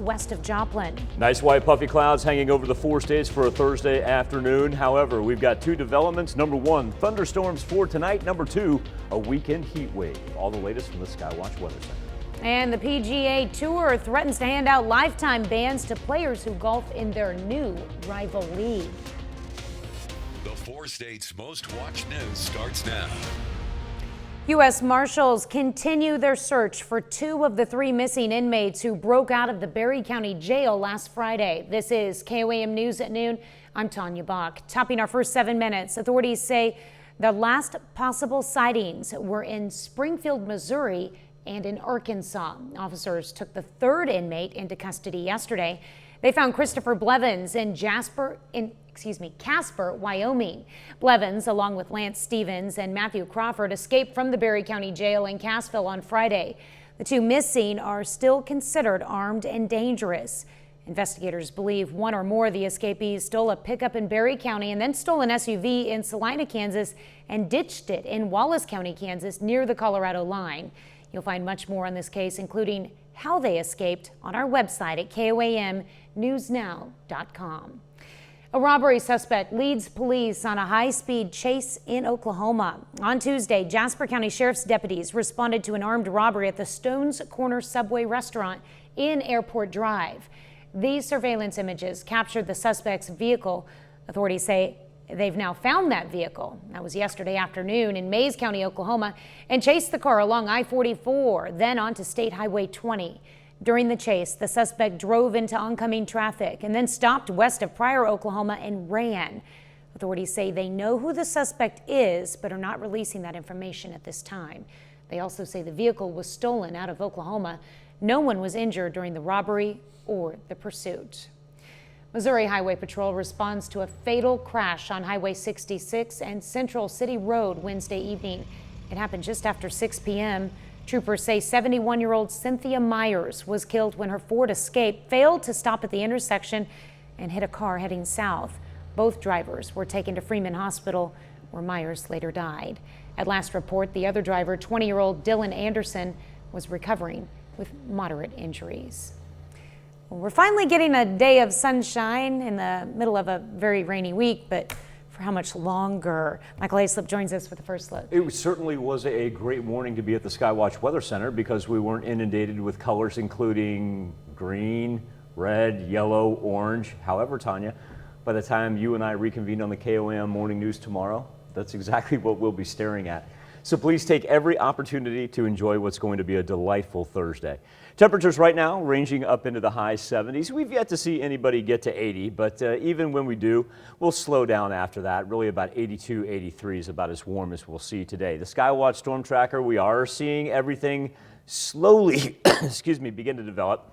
west of Joplin. Nice white puffy clouds hanging over the 4 states for a Thursday afternoon. However, we've got 2 developments. Number 1, thunderstorms for tonight. Number 2, a weekend heat wave. All the latest from the Skywatch Weather Center. And the PGA Tour threatens to hand out lifetime bans to players who golf in their new rival league. The 4 states' most watched news starts now. U.S. Marshals continue their search for 2 of the 3 missing inmates who broke out of the Barry County Jail last Friday. This is KOAM News at noon. I'm Tanya Bach. Topping our first 7 minutes, authorities say the last possible sightings were in Springfield, Missouri and in Arkansas. Officers took the 3rd inmate into custody yesterday. They found Christopher Blevins in Casper, Wyoming. Blevins, along with Lance Stevens and Matthew Crawford, escaped from the Barry County Jail in Cassville on Friday. The 2 missing are still considered armed and dangerous. Investigators believe 1 or more of the escapees stole a pickup in Barry County and then stole an SUV in Salina, Kansas, and ditched it in Wallace County, Kansas, near the Colorado line. You'll find much more on this case, including how they escaped, on our website at KOAMnewsnow.com. A robbery suspect leads police on a high-speed chase in Oklahoma. On Tuesday, Jasper County Sheriff's deputies responded to an armed robbery at the Stones Corner Subway restaurant in Airport Drive. These surveillance images captured the suspect's vehicle. Authorities say they've now found that vehicle. That was yesterday afternoon in Mays County, Oklahoma, and chased the car along I-44, then onto State Highway 20. During the chase, the suspect drove into oncoming traffic and then stopped west of Pryor, Oklahoma, and ran. Authorities say they know who the suspect is, but are not releasing that information at this time. They also say the vehicle was stolen out of Oklahoma. No one was injured during the robbery or the pursuit. Missouri Highway Patrol responds to a fatal crash on Highway 66 and Central City Road Wednesday evening. It happened just after 6 p.m. Troopers say 71-year-old Cynthia Myers was killed when her Ford Escape failed to stop at the intersection and hit a car heading south. Both drivers were taken to Freeman Hospital, where Myers later died. At last report, the other driver, 20-year-old Dylan Anderson, was recovering with moderate injuries. Well, we're finally getting a day of sunshine in the middle of a very rainy week, but for how much longer? Michael Aislip joins us with the first look. It certainly was a great morning to be at the Skywatch Weather Center because we weren't inundated with colors including green, red, yellow, orange. However, Tanya, by the time you and I reconvene on the KOAM Morning News tomorrow, that's exactly what we'll be staring at. So please take every opportunity to enjoy what's going to be a delightful Thursday. Temperatures right now ranging up into the high 70s. We've yet to see anybody get to 80, but even when we do, we'll slow down after that. Really about 82, 83 is about as warm as we'll see today. The Skywatch Storm Tracker, we are seeing everything slowly begin to develop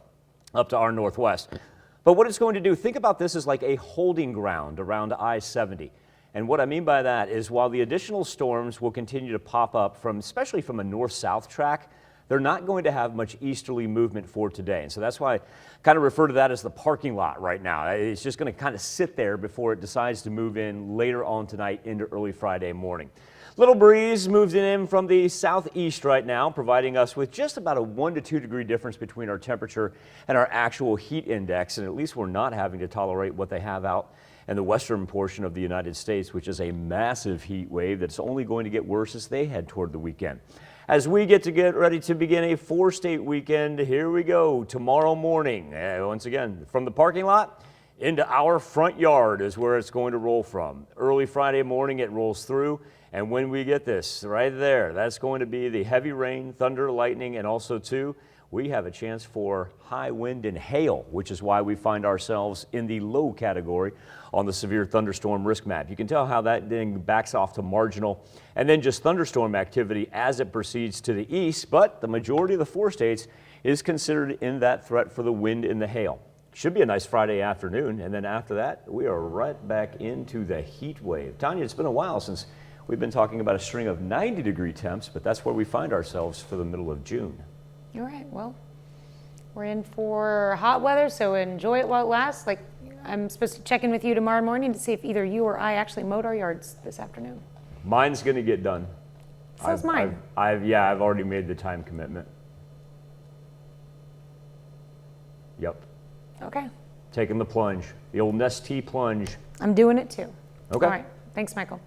up to our northwest. But what it's going to do, think about this as like a holding ground around I-70. And what I mean by that is while the additional storms will continue to pop up especially from a north-south track, they're not going to have much easterly movement for today. And so that's why I kind of refer to that as the parking lot right now. It's just going to kind of sit there before it decides to move in later on tonight into early Friday morning. Little breeze moves in from the southeast right now, providing us with just about a 1 to 2 degree difference between our temperature and our actual heat index. And at least we're not having to tolerate what they have out in the western portion of the United States, which is a massive heat wave that's only going to get worse as they head toward the weekend. As we get ready to begin a 4-state weekend, here we go. Tomorrow morning, once again, from the parking lot into our front yard is where it's going to roll from. Early Friday morning, it rolls through. And when we get this right there, that's going to be the heavy rain, thunder, lightning, and also, too, we have a chance for high wind and hail, which is why we find ourselves in the low category on the severe thunderstorm risk map. You can tell how that thing backs off to marginal and then just thunderstorm activity as it proceeds to the east. But the majority of the 4 states is considered in that threat for the wind and the hail. Should be a nice Friday afternoon. And then after that, we are right back into the heat wave. Tanya, it's been a while since we've been talking about a string of 90-degree temps, but that's where we find ourselves for the middle of June. All right, well, we're in for hot weather, so enjoy it while it lasts. Like, I'm supposed to check in with you tomorrow morning to see if either you or I actually mowed our yards this afternoon. Mine's going to get done. So's mine. I've already made the time commitment. Yep. Okay. Taking the plunge, the old Nestea plunge. I'm doing it too. Okay. All right. Thanks, Michael.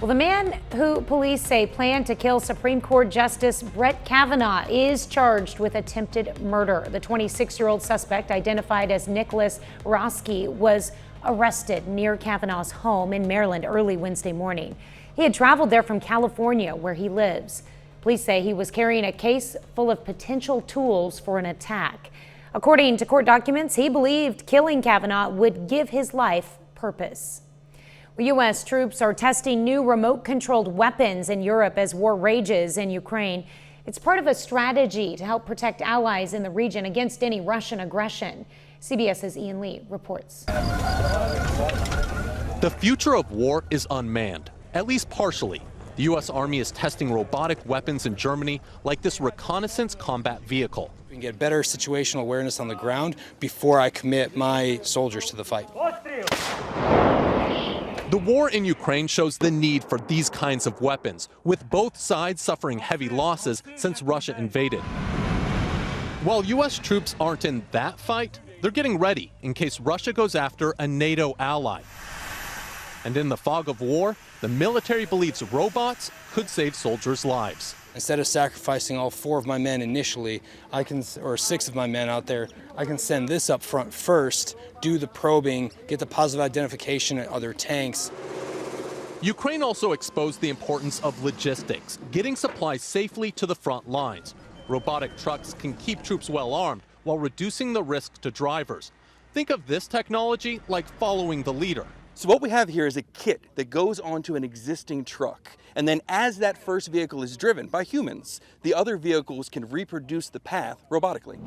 Well, the man who police say planned to kill Supreme Court Justice Brett Kavanaugh is charged with attempted murder. The 26-year-old suspect, identified as Nicholas Roski, was arrested near Kavanaugh's home in Maryland early Wednesday morning. He had traveled there from California, where he lives. Police say he was carrying a case full of potential tools for an attack. According to court documents, he believed killing Kavanaugh would give his life purpose. U.S. troops are testing new remote-controlled weapons in Europe as war rages in Ukraine. It's part of a strategy to help protect allies in the region against any Russian aggression. CBS's Ian Lee reports. The future of war is unmanned, at least partially. The U.S. Army is testing robotic weapons in Germany, like this reconnaissance combat vehicle. We can get better situational awareness on the ground before I commit my soldiers to the fight. The war in Ukraine shows the need for these kinds of weapons, with both sides suffering heavy losses since Russia invaded. While U.S. troops aren't in that fight, they're getting ready in case Russia goes after a NATO ally. And in the fog of war, the military believes robots could save soldiers' lives. Instead of sacrificing all 4 of my men initially, or 6 of my men out there, I can send this up front first, do the probing, get the positive identification at other tanks. Ukraine also exposed the importance of logistics, getting supplies safely to the front lines. Robotic trucks can keep troops well armed while reducing the risk to drivers. Think of this technology like following the leader. So what we have here is a kit that goes onto an existing truck. And then as that first vehicle is driven by humans, the other vehicles can reproduce the path robotically.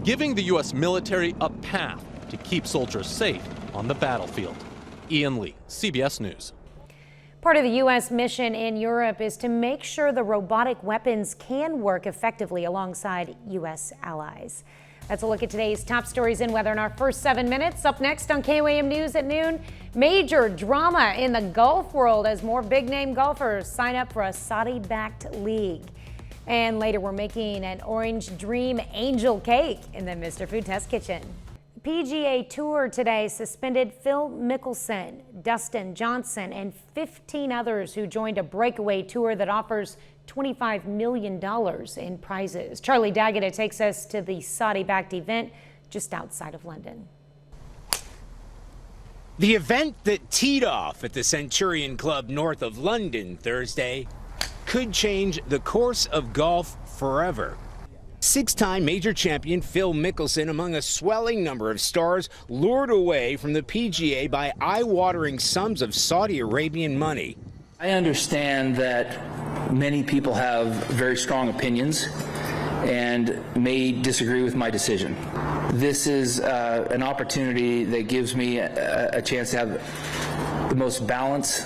Giving the U.S. military a path to keep soldiers safe on the battlefield. Ian Lee, CBS News. Part of the U.S. mission in Europe is to make sure the robotic weapons can work effectively alongside U.S. allies. That's a look at today's top stories in weather in our first 7 minutes. Up next on KOAM News at noon, major drama in the golf world as more big-name golfers sign up for a Saudi-backed league. And later, we're making an Orange Dream angel cake in the Mr. Food Test Kitchen. The PGA Tour today suspended Phil Mickelson, Dustin Johnson, and 15 others who joined a breakaway tour that offers $25 million in prizes. Charlie D'Agata takes us to the Saudi-backed event just outside of London. The event that teed off at the Centurion Club north of London Thursday could change the course of golf forever. 6-time major champion Phil Mickelson among a swelling number of stars lured away from the PGA by eye-watering sums of Saudi Arabian money. I understand that many people have very strong opinions and may disagree with my decision. This is an opportunity that gives me a chance to have the most balance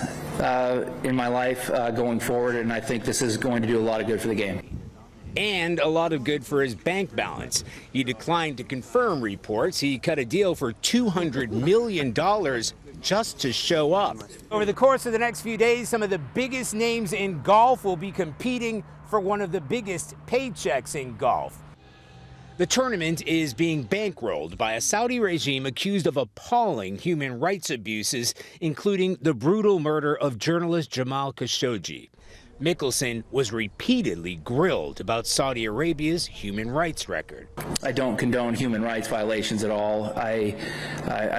in my life going forward, and I think this is going to do a lot of good for the game. And a lot of good for his bank balance. He declined to confirm reports. He cut a deal for $200 million just to show up. Over the course of the next few days, some of the biggest names in golf will be competing for one of the biggest paychecks in golf. The tournament is being bankrolled by a Saudi regime accused of appalling human rights abuses, including the brutal murder of journalist Jamal Khashoggi. Mickelson was repeatedly grilled about Saudi Arabia's human rights record. I don't condone human rights violations at all. I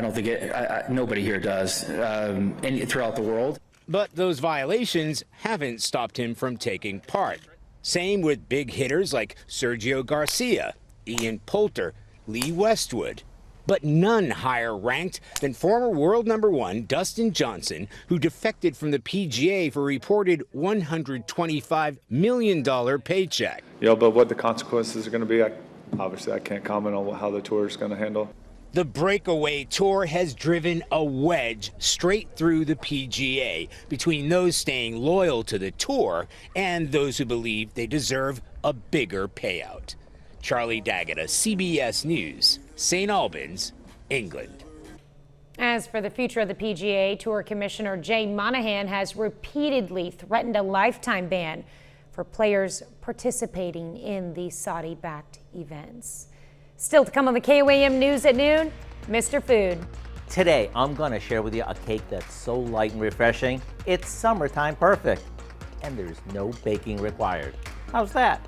don't think nobody here does throughout the world. But those violations haven't stopped him from taking part. Same with big hitters like Sergio Garcia, Ian Poulter, Lee Westwood. But none higher ranked than former world #1 Dustin Johnson, who defected from the PGA for a reported $125 million paycheck. But what the consequences are going to be, obviously I can't comment on how the tour is going to handle. The breakaway tour has driven a wedge straight through the PGA between those staying loyal to the tour and those who believe they deserve a bigger payout. Charlie D'Agata, CBS News, St. Albans, England. As for the future of the PGA, Tour Commissioner Jay Monahan has repeatedly threatened a lifetime ban for players participating in the Saudi-backed events. Still to come on the KOAM News at noon, Mr. Food. Today, I'm going to share with you a cake that's so light and refreshing, it's summertime perfect. And there's no baking required. How's that?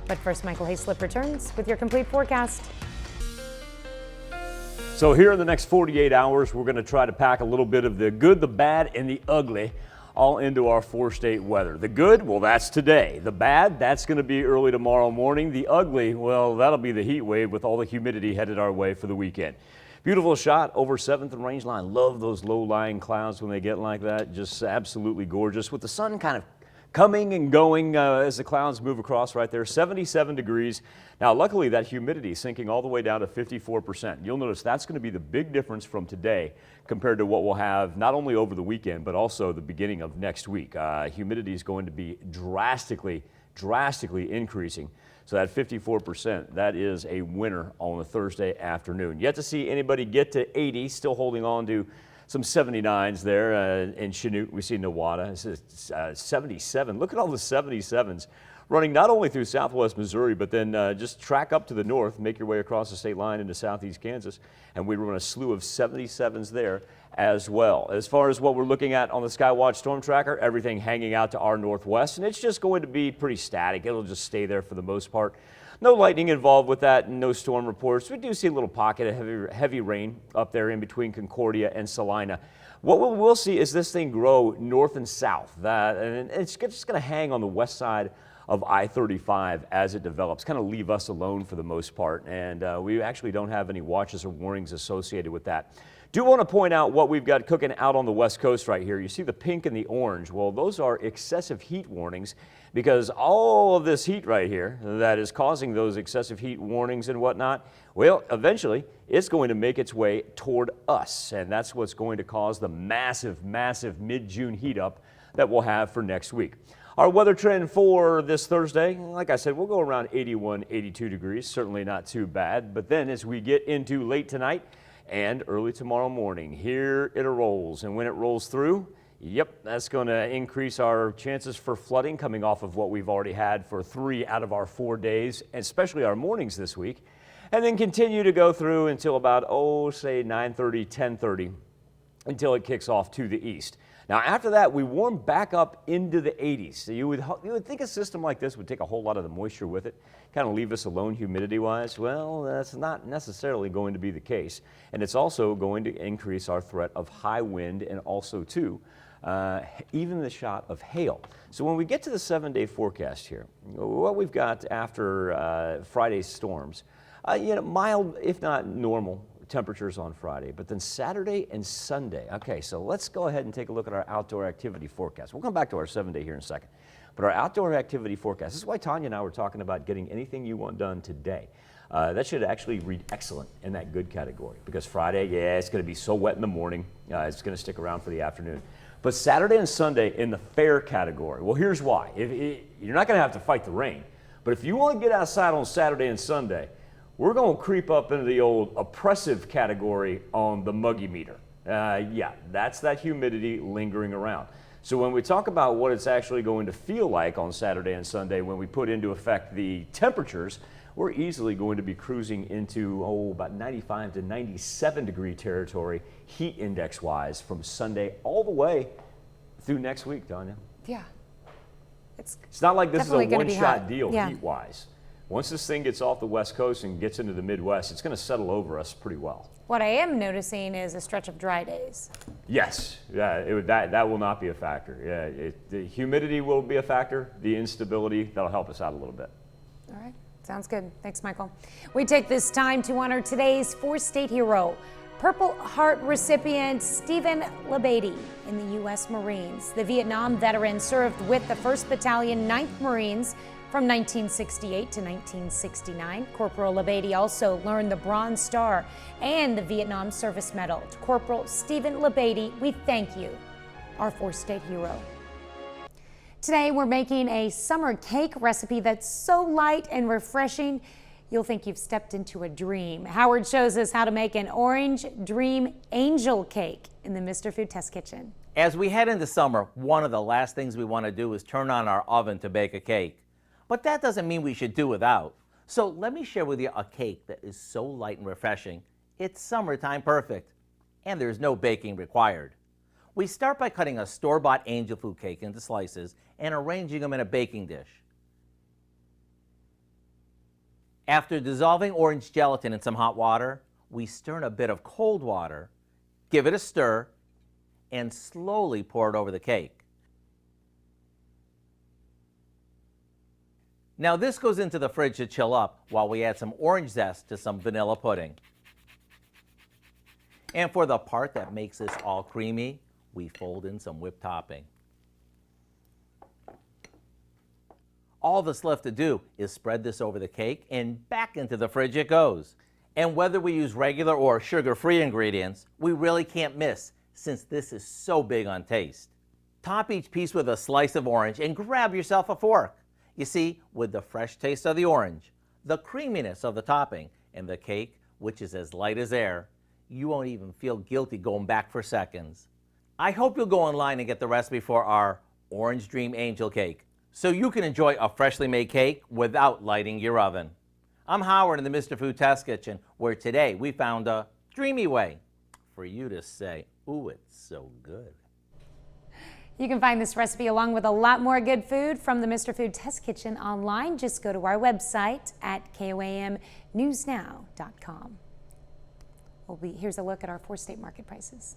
But first, Michael Hayslip returns with your complete forecast. So here in the next 48 hours, we're going to try to pack a little bit of the good, the bad, and the ugly all into our 4-state weather. The good, well, that's today. The bad, that's going to be early tomorrow morning. The ugly, well, that'll be the heat wave with all the humidity headed our way for the weekend. Beautiful shot over 7th and range line. Love those low-lying clouds when they get like that. Just absolutely gorgeous with the sun kind of coming and going as the clouds move across right there. 77 degrees. Now, luckily, that humidity is sinking all the way down to 54%. You'll notice that's going to be the big difference from today compared to what we'll have not only over the weekend, but also the beginning of next week. Humidity is going to be drastically increasing. So that 54%, that is a winner on a Thursday afternoon. Yet to see anybody get to 80, still holding on to some 79s there in Chanute. We see Nowata. It's 77. Look at all the 77s running not only through southwest Missouri, but then just track up to the north, make your way across the state line into southeast Kansas, and we run a slew of 77s there as well. As far as what we're looking at on the Skywatch storm tracker, everything hanging out to our northwest, and it's just going to be pretty static. It'll just stay there for the most part. No lightning involved with that, no storm reports. We do see a little pocket of heavy rain up there in between Concordia and Salina. What we'll see is this thing grow north and south, and it's just going to hang on the west side of I-35 as it develops, kind of leave us alone for the most part, and we actually don't have any watches or warnings associated with that. Do want to point out what we've got cooking out on the west coast right here. You see the pink and the orange. Well, those are excessive heat warnings because all of this heat right here that is causing those excessive heat warnings and whatnot, well, eventually it's going to make its way toward us, and that's what's going to cause the massive mid-June heat up that we'll have for next week. Our weather trend for this Thursday, like I said, we'll go around 81, 82 degrees, certainly not too bad. But then as we get into late tonight and early tomorrow morning, here it rolls. And when it rolls through, yep, that's going to increase our chances for flooding coming off of what we've already had for 3 out of our 4 days, especially our mornings this week. And then continue to go through until about, say 9:30, 10:30, until it kicks off to the east. Now, after that, we warm back up into the 80s. So you would think a system like this would take a whole lot of the moisture with it, kind of leave us alone humidity-wise. Well, that's not necessarily going to be the case. And it's also going to increase our threat of high wind and also, too, even the shot of hail. So when we get to the 7-day forecast here, what we've got after Friday's storms, mild, if not normal, temperatures on Friday, but then Saturday and Sunday. Okay, so let's go ahead and take a look at our outdoor activity forecast. We'll come back to our 7-day here in a second. But our outdoor activity forecast, this is why Tanya and I were talking about getting anything you want done today. That should actually read excellent in that good category because Friday, yeah, it's going to be so wet in the morning. It's going to stick around for the afternoon. But Saturday and Sunday in the fair category. Well, here's why. You're not going to have to fight the rain, but if you want to get outside on Saturday and Sunday, we're going to creep up into the old oppressive category on the muggy meter. Yeah, that's that humidity lingering around. So when we talk about what it's actually going to feel like on Saturday and Sunday when we put into effect the temperatures, we're easily going to be cruising into, about 95 to 97 degree territory heat index wise from Sunday all the way through next week, Tanya. Yeah. It's not like this is a one-shot deal yeah. heat-wise. Once this thing gets off the West Coast and gets into the Midwest, it's going to settle over us pretty well. What I am noticing is a stretch of dry days. Yes, yeah, that will not be a factor. Yeah, the humidity will be a factor. The instability, that'll help us out a little bit. All right, sounds good. Thanks, Michael. We take this time to honor today's 4-state hero, Purple Heart recipient Stephen LeBady in the U.S. Marines. The Vietnam veteran served with the 1st Battalion, 9th Marines, from 1968 to 1969. Corporal LeBady also earned the Bronze Star and the Vietnam Service Medal. To Corporal Stephen LeBady, we thank you, our 4-state hero. Today, we're making a summer cake recipe that's so light and refreshing, you'll think you've stepped into a dream. Howard shows us how to make an orange dream angel cake in the Mr. Food Test Kitchen. As we head into summer, one of the last things we want to do is turn on our oven to bake a cake. But that doesn't mean we should do without. So let me share with you a cake that is so light and refreshing, it's summertime perfect, and there's no baking required. We start by cutting a store-bought angel food cake into slices and arranging them in a baking dish. After dissolving orange gelatin in some hot water, we stir in a bit of cold water, give it a stir, and slowly pour it over the cake. Now this goes into the fridge to chill up while we add some orange zest to some vanilla pudding. And for the part that makes this all creamy, we fold in some whipped topping. All that's left to do is spread this over the cake and back into the fridge it goes. And whether we use regular or sugar-free ingredients, we really can't miss since this is so big on taste. Top each piece with a slice of orange and grab yourself a fork. You see, with the fresh taste of the orange, the creaminess of the topping, and the cake, which is as light as air, you won't even feel guilty going back for seconds. I hope you'll go online and get the recipe for our Orange Dream Angel Cake, so you can enjoy a freshly made cake without lighting your oven. I'm Howard in the Mr. Food Test Kitchen, where today we found a dreamy way for you to say, ooh, it's so good. You can find this recipe along with a lot more good food from the Mr. Food Test Kitchen online. Just go to our website at KOAMnewsnow.com. Here's a look at our 4-state market prices.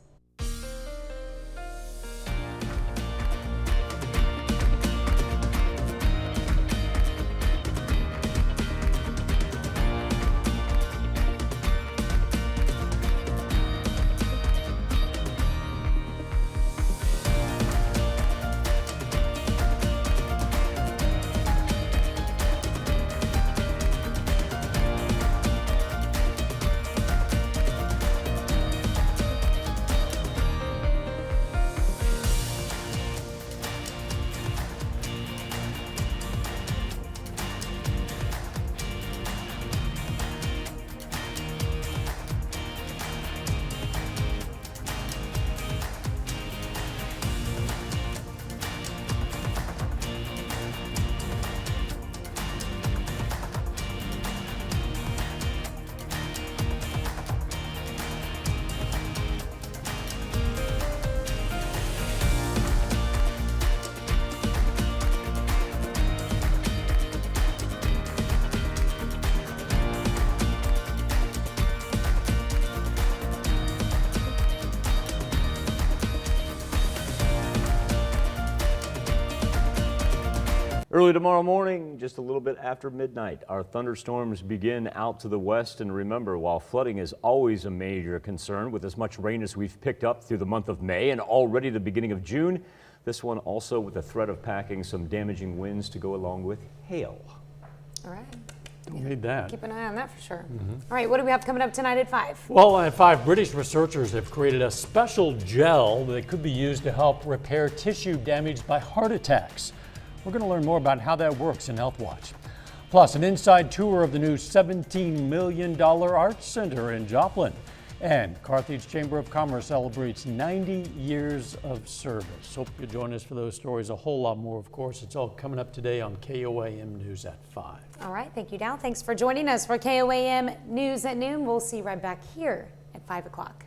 Early tomorrow morning, just a little bit after midnight, our thunderstorms begin out to the west. And remember, while flooding is always a major concern with as much rain as we've picked up through the month of May and already the beginning of June, this one also with the threat of packing some damaging winds to go along with hail. All right. Don't need that. Keep an eye on that for sure. All right, what do we have coming up tonight at 5? Well, at 5, British researchers have created a special gel that could be used to help repair tissue damaged by heart attacks. We're going to learn more about how that works in Health Watch. Plus, an inside tour of the new $17 million Arts Center in Joplin. And Carthage Chamber of Commerce celebrates 90 years of service. Hope you join us for those stories. A whole lot more, of course. It's all coming up today on KOAM News at 5. All right. Thank you, Dow. Thanks for joining us for KOAM News at noon. We'll see you right back here at 5 o'clock.